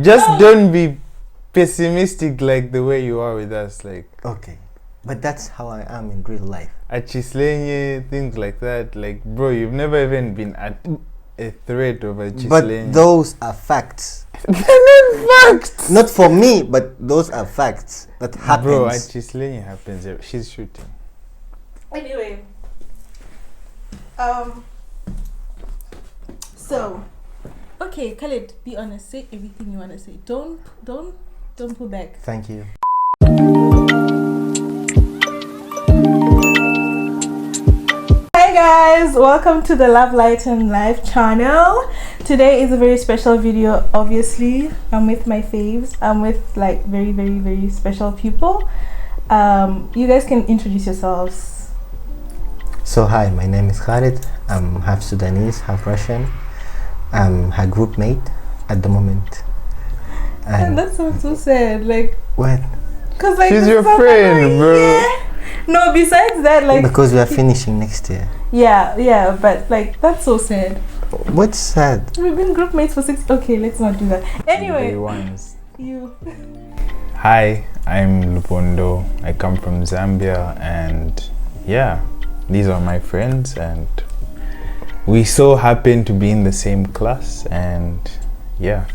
Just don't be pessimistic like the way you are with us. Like, Okay, but that's how I am in real life. Achislenye, things like that. Like, bro, you've never even been at a threat of Achislenye. But those are facts. They're not facts. Not for me, but those are facts that happens. Bro, Achislenye happens. She's shooting. Anyway, so, okay, Khalid, be honest. Say everything you want to say. Don't pull back. Thank you. Hi guys, welcome to the Love Light and Life channel. Today is a very special video. Obviously, I'm with my faves. I'm with like very, very, very special people. You guys can introduce yourselves. So hi, my name is Khalid. I'm half Sudanese, half Russian. I'm her group mate at the moment. And that sounds so sad. Like, what? cause like She's this your is so friend, funny. bro. Yeah. No, besides that, like Because we are finishing next year. yeah, but like that's so sad. What's sad? We've been group mates for 6. Okay, let's not do that. Anyway, Day ones. you. Hi, I'm Lupondo. I come from Zambia, and yeah, these are my friends, and we so happen to be in the same class, and yeah,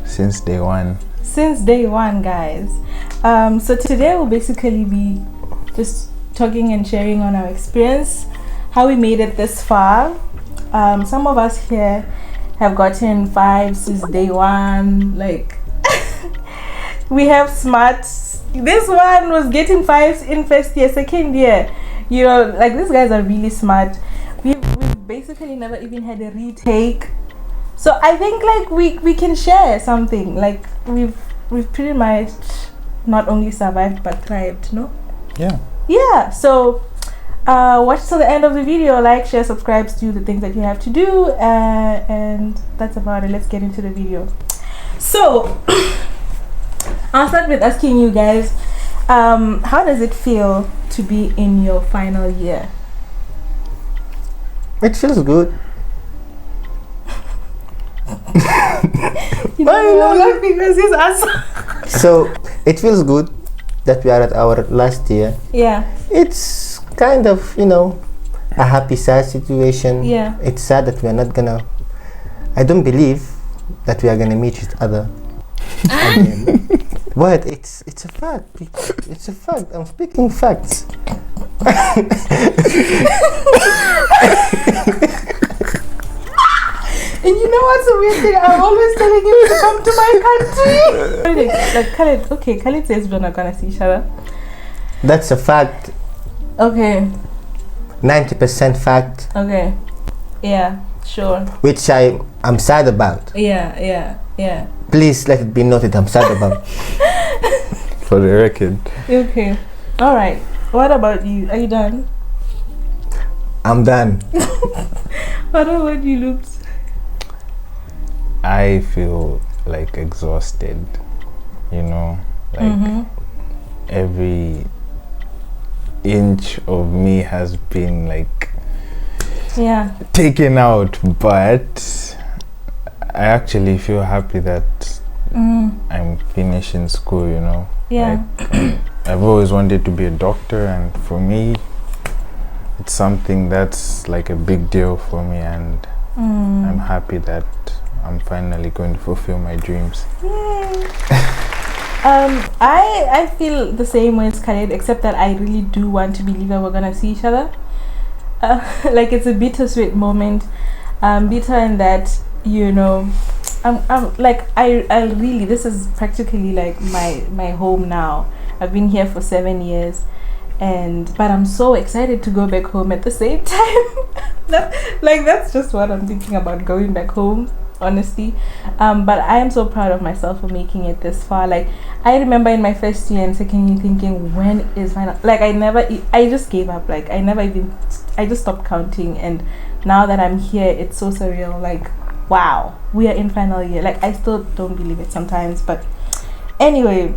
since day one. Since day one, guys. So today we'll basically be just talking and sharing on our experience, how we made it this far. Some of us here have gotten 5 since day one. Like, we have smarts. This one was getting 5s in first year, second year. You know, like these guys are really smart. We've basically never even had a retake. So I think like we can share something. Like we've pretty much not only survived but thrived, no? Yeah, so watch till the end of the video. Like, share, subscribe, do the things that you have to do, and that's about it. Let's get into the video. So I'll start with asking you guys, how does it feel to be in your final year? It feels good. You know, laughing because his answer. So it feels good that we are at our last year. Yeah. It's kind of, a happy, sad situation. Yeah. It's sad that we are not gonna. I don't believe that we are gonna meet each other again. What? It's a fact. It's a fact. I'm speaking facts. And you know what's a weird thing? I'm always telling you to come to my country. Like Khalid, okay, Khalid says we're not gonna see each other. That's a fact. Okay. 90% fact. Okay. Yeah, sure. Which I'm sad about. Yeah. Please let it be noted, I'm sad about. For the record. Okay. Alright. What about you? Are you done? I'm done. What about you, Loops? I feel like exhausted, like every inch of me has been like taken out, but I actually feel happy that I'm finishing school, Yeah. like, I've always wanted to be a doctor, and for me it's something that's like a big deal for me, and I'm happy that I'm finally going to fulfill my dreams. Yay. I feel the same way as Khalid, except that I really do want to believe that we're gonna see each other. Like it's a bittersweet moment. Bitter in that, I'm like I really, this is practically like my home now. I've been here for 7 years, but I'm so excited to go back home at the same time. That's just what I'm thinking about, going back home, honestly. But I am so proud of myself for making it this far. Like I remember in my first year and second year thinking, when is final? Like I just gave up. Like I just stopped counting, and now that I'm here, it's so surreal. Like, wow, we are in final year. Like I still don't believe it sometimes, but anyway.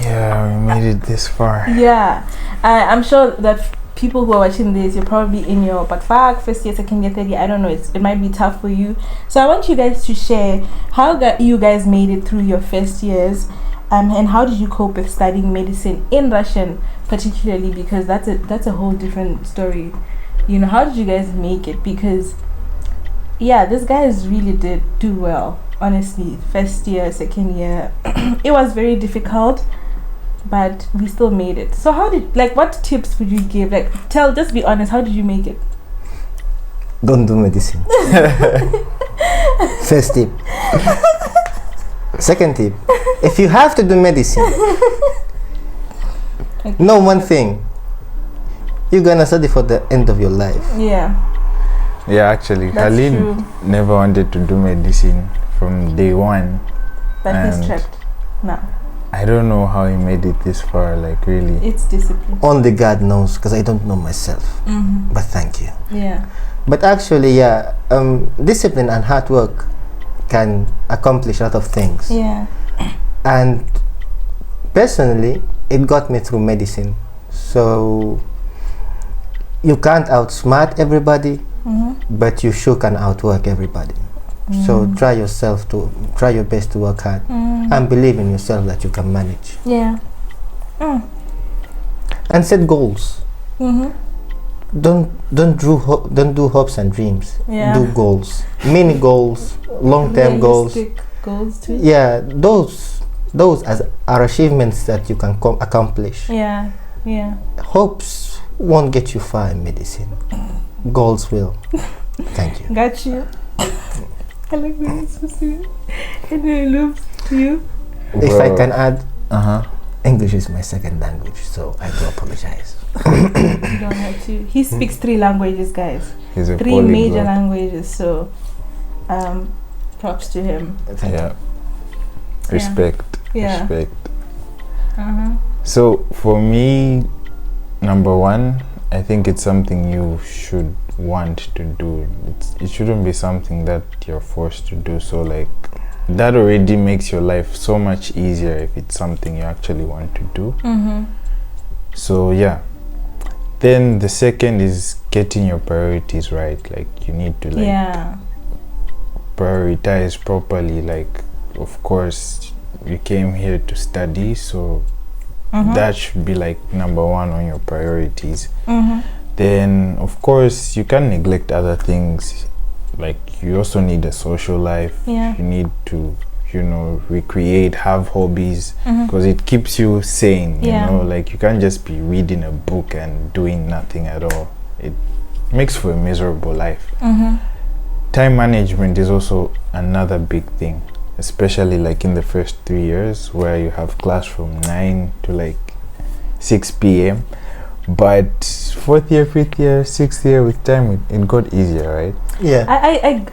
Yeah, we made it this far. Yeah, I'm sure that people who are watching this, you're probably in your first year, second year, third year, I don't know, it might be tough for you. So I want you guys to share how you guys made it through your first years, and how did you cope with studying medicine in Russian, particularly, because that's a whole different story. You know, how did you guys make it? Because yeah, these guys really did do well, honestly. First year, second year, it was very difficult, but we still made it. So what tips would you give? Like, just be honest, how did you make it? Don't do medicine. First tip. Second tip, if you have to do medicine, know one thing: you're gonna study for the end of your life. Yeah, actually, that's Khalid true. never wanted to do medicine from day one. But he's And trapped now. I don't know how he made it this far, like really. It's discipline. Only God knows, because I don't know myself. But thank you. Yeah. But actually, yeah, discipline and hard work can accomplish a lot of things. Yeah. And personally, it got me through medicine. So you can't outsmart everybody, but you sure can outwork everybody. So try your best to work hard and believe in yourself that you can manage. Yeah. And set goals. Don't do hopes and dreams. Yeah. Do goals, mini goals, long-term goals. Realistic goals too. Yeah, those are achievements that you can accomplish. Yeah. Yeah. Hopes won't get you far in medicine. Goals will. Thank you. Got you. I like when it's so sweet. And I love you. If I can add, Uh-huh. English is my second language, so I do apologize. You don't have to. He speaks 3 languages, guys. He's a 3 major polyglot. languages. So, props to him. Thank Yeah. Respect. Yeah. Respect. Uh-huh. So for me, number one, I think it's something you should want to do. It shouldn't be something that you're forced to do. So like that already makes your life so much easier if it's something you actually want to do. So yeah. Then the second is getting your priorities right. Like you need to like Yeah. prioritize properly. Like of course you came here to study, so that should be like number one on your priorities. Then of course you can't neglect other things. Like you also need a social life. Yeah. You need to, you know, recreate, have hobbies, because it keeps you sane. Yeah. You know, like you can't just be reading a book and doing nothing at all. It makes for a miserable life. Time management is also another big thing, especially like in the first 3 years where you have class from 9 to like 6 p.m. But 4th year, 5th year, 6th year, with time it got easier, right? Yeah.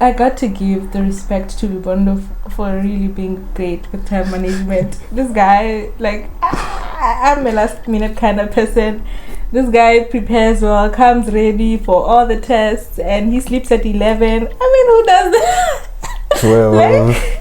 I got to give the respect to Lubondo for really being great with time management. This guy, like, I'm a last minute kind of person. This guy prepares well, comes ready for all the tests, and he sleeps at 11. I mean, who does that? 12.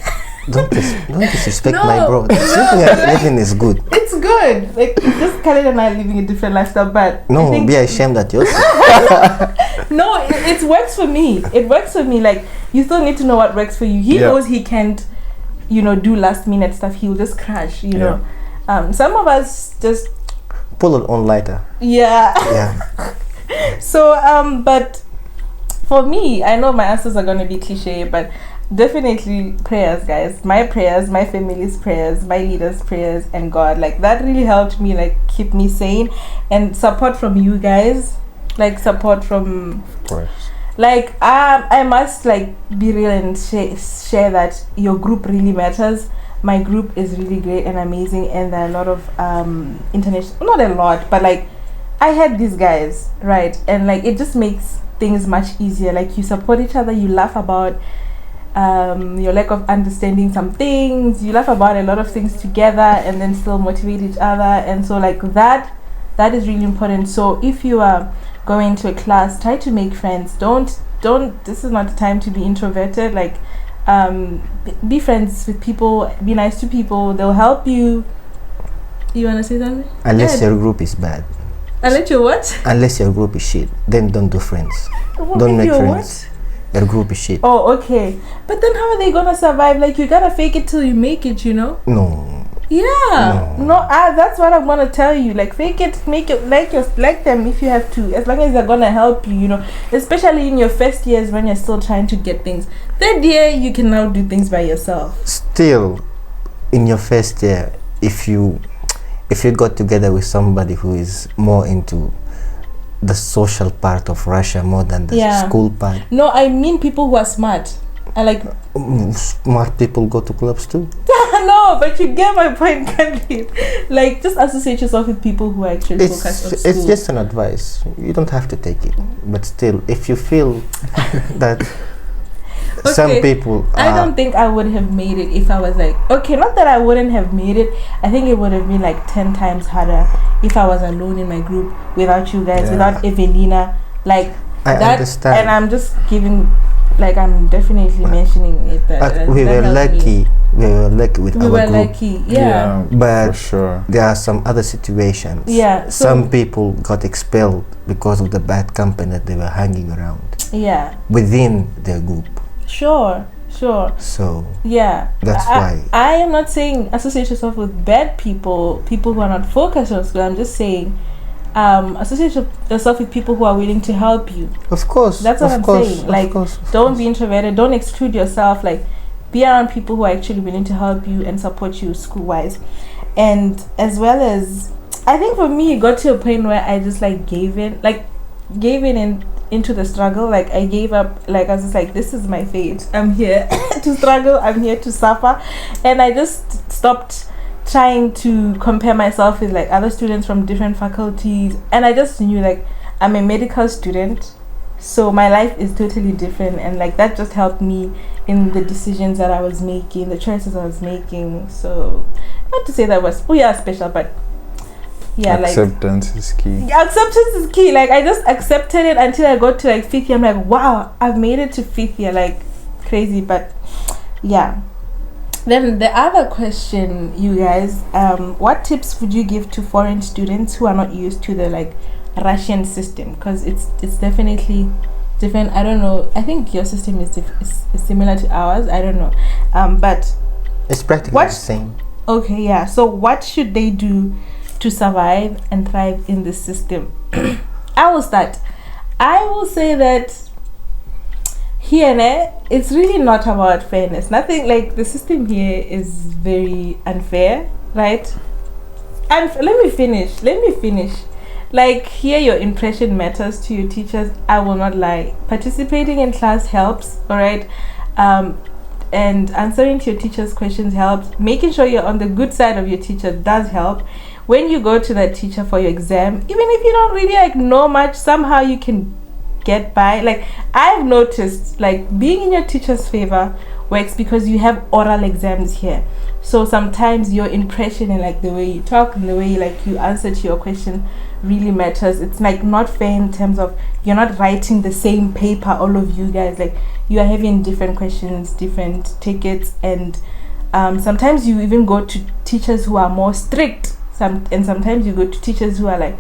Don't disrespect No. my bro. Sleeping at 11 is good. It's good. Like, just Khaled and I are living a different lifestyle, but I No, think be ashamed at yourself. no, it works for me. It works for me. Like, you still need to know what works for you. He Yeah. knows he can't, you know, do last minute stuff. He'll just crash, you know. Some of us just, Pull it on lighter. yeah. Yeah. So, but for me, I know my answers are going to be cliche, but definitely prayers, guys. My prayers, my family's prayers, my leaders' prayers, and God. Like, that really helped me, like, keep me sane. And support from you guys. Like, support from... Of course. Like, I must, like, be real and share that your group really matters. My group is really great and amazing, and there are a lot of international... Not a lot, but, like, I had these guys, right? And, like, it just makes things much easier. Like, you support each other, you laugh about your lack of understanding some things, you laugh about a lot of things together, and then still motivate each other. And so, like, that is really important. So if you are going to a class, try to make friends. Don't this is not the time to be introverted. Like, be friends with people, be nice to people, they'll help you. You want to say something? Unless Yeah. your group is bad. Unless you're what? Unless your group is shit, then don't do friends. What Don't if make you're friends. Your group is shit. Oh, okay. But then how are they gonna survive? Like, you gotta fake it till you make it, you know? No. Yeah. No, that's what I'm gonna tell you. Like, fake it, make it like them if you have to. As long as they're gonna help you, you know. Especially in your first years when you're still trying to get things. Third year, you can now do things by yourself. Still, in your first year, if you got together with somebody who is more into the social part of Russia more than the school part. No, I mean people who are smart. I like smart people go to clubs too. No, but you get my point, Candy. Like, just associate yourself with people who actually focus on school. It's just an advice. You don't have to take it. But still, if you feel that some people I don't think I would have made it if I was like, okay, not that I wouldn't have made it. I think it would have been like 10 times harder if I was alone in my group without you guys, without Evelina. Like, I that, understand. and I'm just giving, like, I'm definitely mentioning it that we were lucky. We were lucky with our group. We were lucky, yeah. But for sure, there are some other situations. Yeah. So some people got expelled because of the bad company that they were hanging around. Yeah. Within their group. Sure. So yeah, that's why I am not saying associate yourself with bad people who are not focused on school. I'm just saying associate yourself with people who are willing to help you. Of course. That's what I'm saying. Like, don't be introverted, don't exclude yourself. Like, be around people who are actually willing to help you and support you school wise. And as well as, I think for me, it got to a point where I just like gave in into the struggle. Like, I gave up. Like, I was just like, this is my fate, I'm here to struggle, I'm here to suffer. And I just stopped trying to compare myself with like other students from different faculties. And I just knew, like, I'm a medical student, so my life is totally different. And like, that just helped me in the decisions that I was making, the choices I was making. So not to say that was special, but acceptance is key. Yeah, acceptance is key. Like, I just accepted it until I got to like 5th year. I'm like, wow, I've made it to 5th year. Like, crazy. But yeah. Then the other question, you guys, what tips would you give to foreign students who are not used to the like Russian system? Because it's definitely different. I don't know. I think your system is similar to ours. I don't know. But it's practically the same. Okay, yeah. So what should they do to survive and thrive in this system? I will start. I will say that here, it's really not about fairness. Nothing, like, the system here is very unfair, right? And let me finish. Like, here your impression matters to your teachers. I will not lie. Participating in class helps, all right? And answering to your teacher's questions helps. Making sure you're on the good side of your teacher does help. When you go to that teacher for your exam, even if you don't really like know much, somehow you can get by. Like, I've noticed, like, being in your teacher's favor works because you have oral exams here. So sometimes your impression and like the way you talk and the way like you answer to your question really matters. It's like not fair in terms of you're not writing the same paper, all of you guys. Like, you are having different questions, different tickets, and sometimes you even go to teachers who are more strict. And sometimes you go to teachers who are like,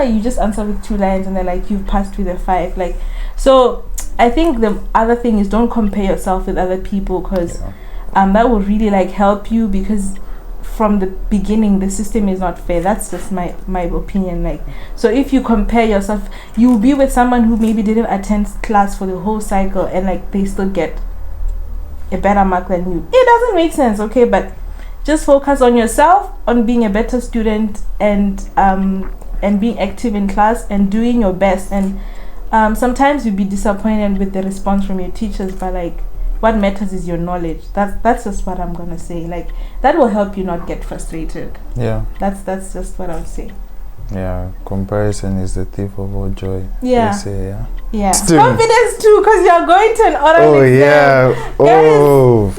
you just answer with 2 lines and they're like, you've passed with a 5. Like, so I think the other thing is don't compare yourself with other people, because that will really like help you, because from the beginning the system is not fair. That's just my opinion. Like, so if you compare yourself, you'll be with someone who maybe didn't attend class for the whole cycle and like they still get a better mark than you. It doesn't make sense, okay? But just focus on yourself, on being a better student, and being active in class and doing your best. And sometimes you'll be disappointed with the response from your teachers, but like, what matters is your knowledge. That's just what I'm gonna say. Like, that will help you not get frustrated. Yeah. That's just what I would say. Yeah, comparison is the thief of all joy. Yeah. They say, yeah. Yeah. Student. Confidence too, because you're going to an oral exam. Yeah. Oh.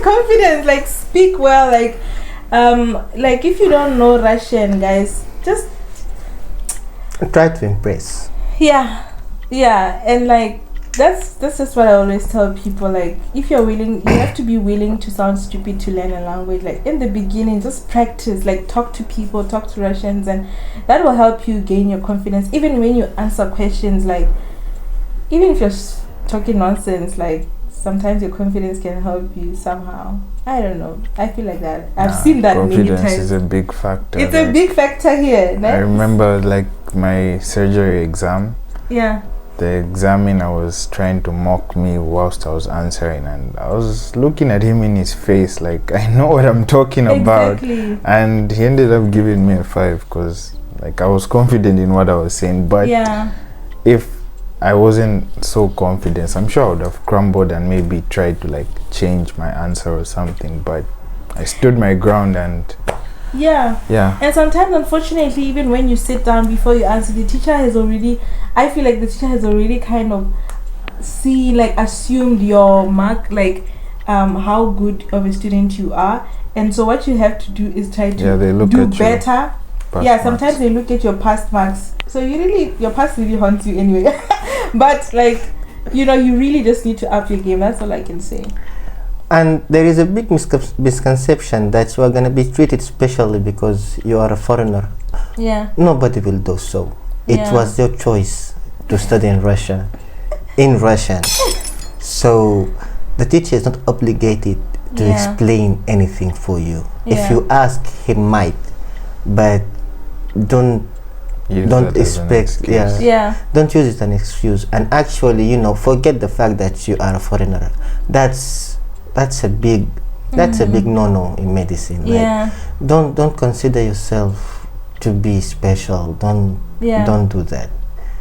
Confidence, like, speak well. Like if you don't know Russian, guys, just try to impress. Yeah, and like that's just what I always tell people. Like, if you're willing, you have to be willing to sound stupid to learn a language. Like, in the beginning, just practice. Like, talk to people, talk to Russians, and that will help you gain your confidence. Even when you answer questions, like, even if you're talking nonsense, like, sometimes your confidence can help you somehow. I don't know. I feel like that. I've seen that many times. Confidence is a big factor. It's a big factor here. I remember, like, my surgery exam. Yeah. The examiner was trying to mock me whilst I was answering, and I was looking at him in his face like, I know what I'm talking about. Exactly. And he ended up giving me a 5 because, like, I was confident in what I was saying. But yeah, if I wasn't so confident, I'm sure I would have crumbled and maybe tried to, like, change my answer or something. But I stood my ground and yeah. And sometimes, unfortunately, even when you sit down before you answer, the teacher has already, I feel like the teacher has already kind of assumed your mark, like how good of a student you are. And so what you have to do is try to they look do at better. Sometimes marks. they look at your past marks. So your past really haunts you anyway. But, like, you really just need to up your game. That's all I can say. And there is a big misconception that you are going to be treated specially because you are a foreigner. Yeah. Nobody will do so. It was your choice to study in Russia, in Russian. So the teacher is not obligated to explain anything for you. If you ask, he might, but don't expect. Don't use it as an excuse. And actually, forget the fact that you are a foreigner. That's a big no-no in medicine. Like, don't consider yourself to be special. Don't do that.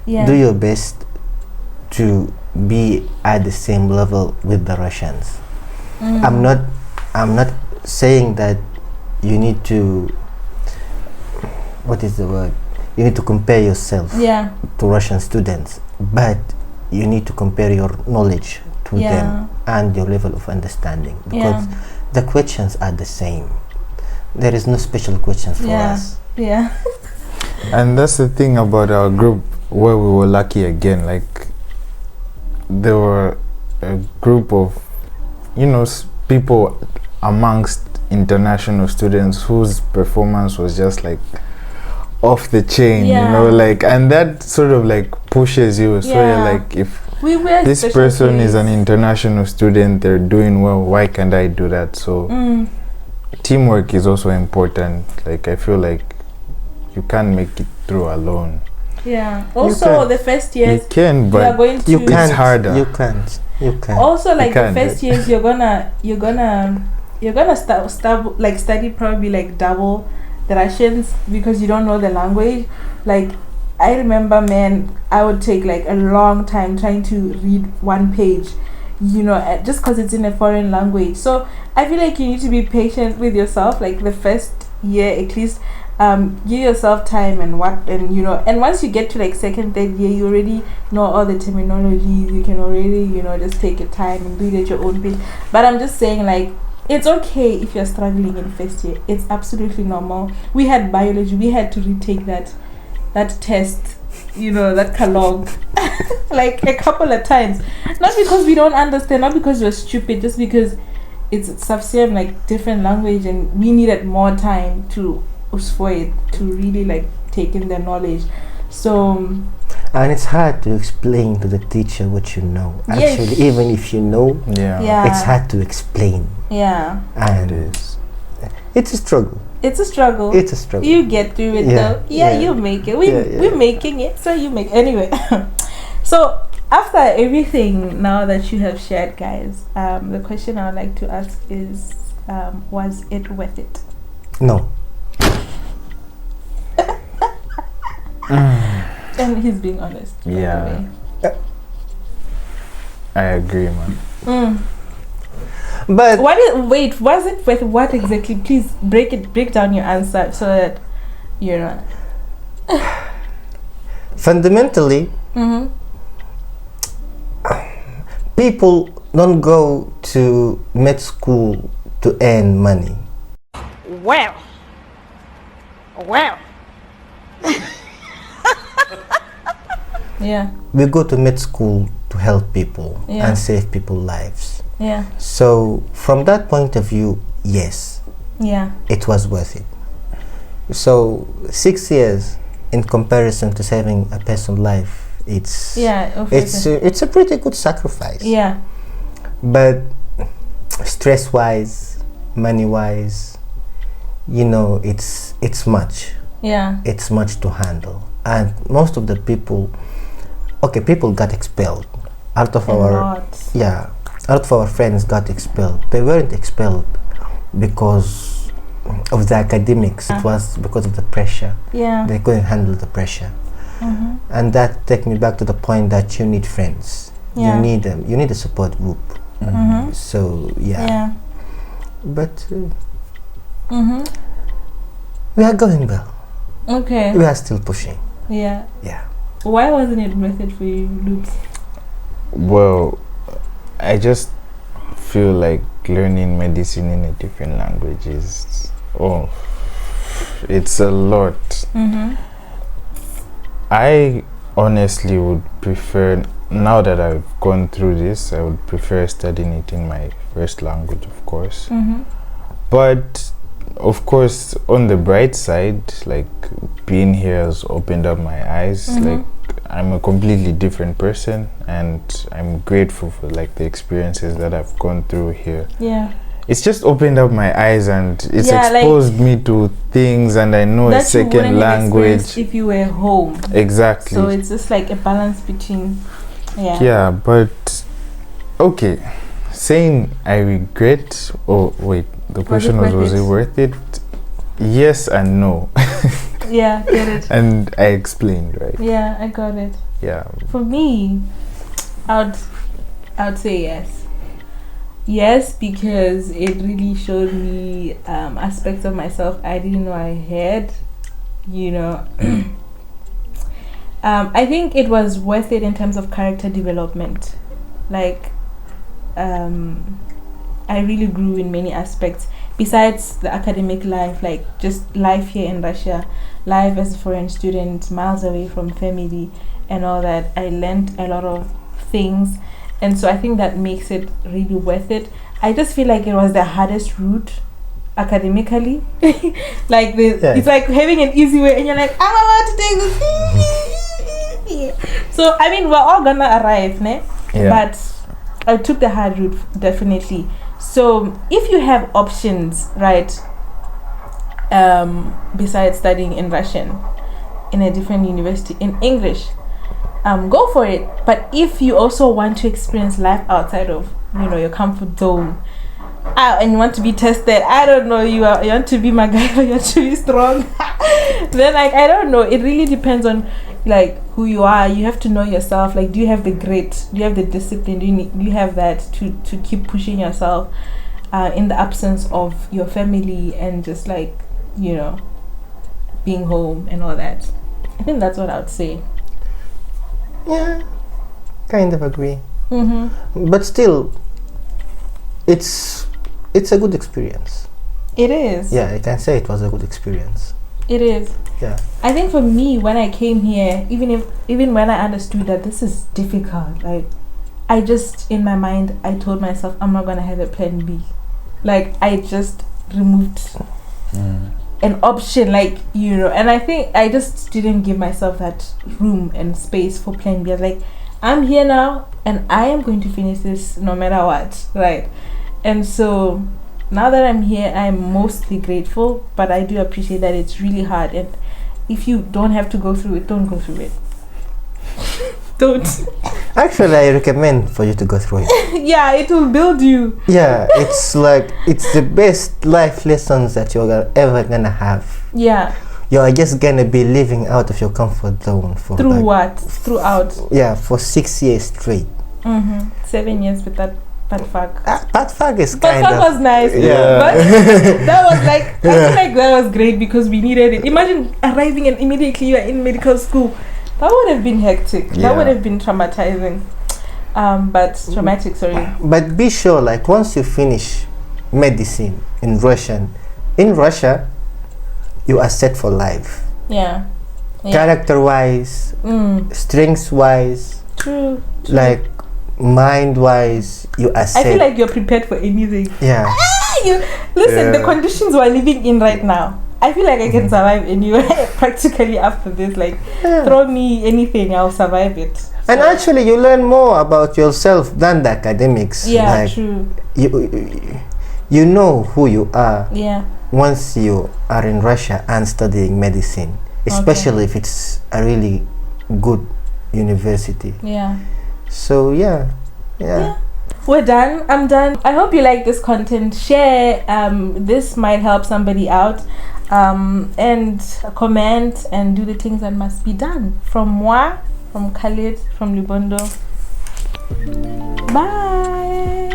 Do your best to be at the same level with the Russians. I'm not saying that you need to, what is the word? You need to compare yourself to Russian students, but you need to compare your knowledge to them and your level of understanding, because the questions are the same. There is no special questions for us. And that's the thing about our group, where we were lucky again. Like, there were a group of people amongst international students whose performance was just like off the chain, and that sort of like pushes you. So you're like, if this person is an international student, they're doing well, why can't I do that? So teamwork is also important. Like, I feel like you can't make it through alone. Also, the first years you can, but it's harder. You can't. Also, like, the first years you're gonna study probably like double the Russians because you don't know the language. Like, I remember, man, I would take like a long time trying to read one page, just because it's in a foreign language. So I feel like you need to be patient with yourself. Like, the first year at least, give yourself time and once you get to like second, third year, you already know all the terminologies. You can already just take your time and do it at your own pace. But I'm just saying, like, it's okay if you're struggling in first year. It's absolutely normal. We had biology. We had to retake that test, that catalog, like a couple of times. Not because we don't understand, not because we're stupid, just because it's some like different language, and we needed more time for it to really like take in the knowledge. So, and it's hard to explain to the teacher what you know. Actually, even if you know, it's hard to explain. And it's a struggle. It's a struggle. You get through it though. You make it. We're making it. So you make anyway. So after everything now that you have shared, guys, the question I would like to ask is, was it worth it? No. And he's being honest. I agree, man. But was it worth what exactly? Please break down your answer so that fundamentally, people don't go to med school to earn money. Well. We go to med school to help people Yeah. and save people's lives. Yeah. So from that point of view, yes, Yeah. it was worth it. So 6 years in comparison to saving a person's life, it's a pretty good sacrifice. Yeah. But stress wise, money wise, you know, it's much. Yeah. It's much to handle. And most of the people got expelled out of our friends got expelled. They weren't expelled because of the academics. It was because of the pressure. Yeah. They couldn't handle the pressure. Mm-hmm. And that takes me back to the point that you need friends. Yeah. You need a support group. Mm-hmm. So yeah. But Mm-hmm. we are going well. Okay. We are still pushing. Yeah. Yeah. Why wasn't it worth it for you, Loops? Well, I just feel like learning medicine in a different language is it's a lot. Mm-hmm. I honestly would prefer, now that I've gone through this, I would prefer studying it in my first language, of course. Mm-hmm. But of course, on the bright side, like, being here has opened up my eyes. Mm-hmm. Like, I'm a completely different person, and I'm grateful for like the experiences that I've gone through here. Yeah. It's just opened up my eyes, and it's Yeah, exposed me to things, and I know a That you wouldn't second have language. experienced if you were home. Exactly. So it's just like a balance between. Yeah. Yeah, but okay. Saying I regret. Oh wait, the question was it worth it? Yes and no. Yeah, get it. And I explained, right? Yeah, I got it. Yeah. For me, I'd say yes. Yes, because it really showed me aspects of myself I didn't know I had. You know, I think it was worth it in terms of character development. Like, I really grew in many aspects besides the academic life, like just life here in Russia, life as a foreign student, miles away from family and all that. I learned a lot of things, and so I think that makes it really worth it. I just feel like it was the hardest route academically. Like it's like having an easy way and you're like, I'm about to take this. So I mean, we're all gonna arrive, ne? Yeah. But I took the hard route, definitely. So if you have options, right, besides studying in Russian in a different university in English, go for it. But if you also want to experience life outside of, you know, your comfort zone, and you want to be tested, I don't know, you want to be my guy, or you want to be strong, then like, I don't know, it really depends on like who you are. You have to know yourself. Like, do you have the grit? Do you have the discipline? Do you have that to keep pushing yourself in the absence of your family and just like, you know, being home and all that? I think that's what I would say. Yeah, kind of agree. Mm-hmm. But still, it's a good experience. It is. Yeah, I can say it was a good experience. It is. Yeah. I think for me, when I came here, even when I understood that this is difficult, like, I just, in my mind, I told myself I'm not gonna have a plan B. Like, I just removed an option, like, you know, and I think I just didn't give myself that room and space for plan B. I was like, I'm here now and I am going to finish this no matter what, right? And so now that I'm here, I'm mostly grateful, but I do appreciate that it's really hard, and if you don't have to go through it, don't go through it. Don't. Actually, I recommend for you to go through it. Yeah, it will build you. Yeah, it's like, it's the best life lessons that you're ever gonna have. Yeah. You're just gonna be living out of your comfort zone for Throughout. Yeah, for 6 years straight. 7 years with that bad fuck. Bad fuck is Bad kind fuck of... was nice. Yeah. But that was like, I feel like that was great because we needed it. Imagine arriving and immediately you're in medical school. That would have been hectic. Yeah. That would have been traumatizing. But traumatic, sorry. But be sure, like, once you finish medicine in Russia, you are set for life. Yeah. Character-wise, strengths-wise, True. like, mind-wise, you are set. I feel like you're prepared for anything. Yeah. You listen. The Yeah. conditions we're living in right now, I feel like I can survive anywhere. Practically after this, like Yeah. throw me anything, I'll survive it. And So, actually, you learn more about yourself than the academics. yeah, Like, true. you know who you are Yeah, once you are in Russia and studying medicine, especially if it's a really good university. yeah. So yeah. We're done. I'm done. I hope you like this content. Share. This might help somebody out. And comment and do the things that must be done. From moi, from Khalid, from Lubondo. Bye.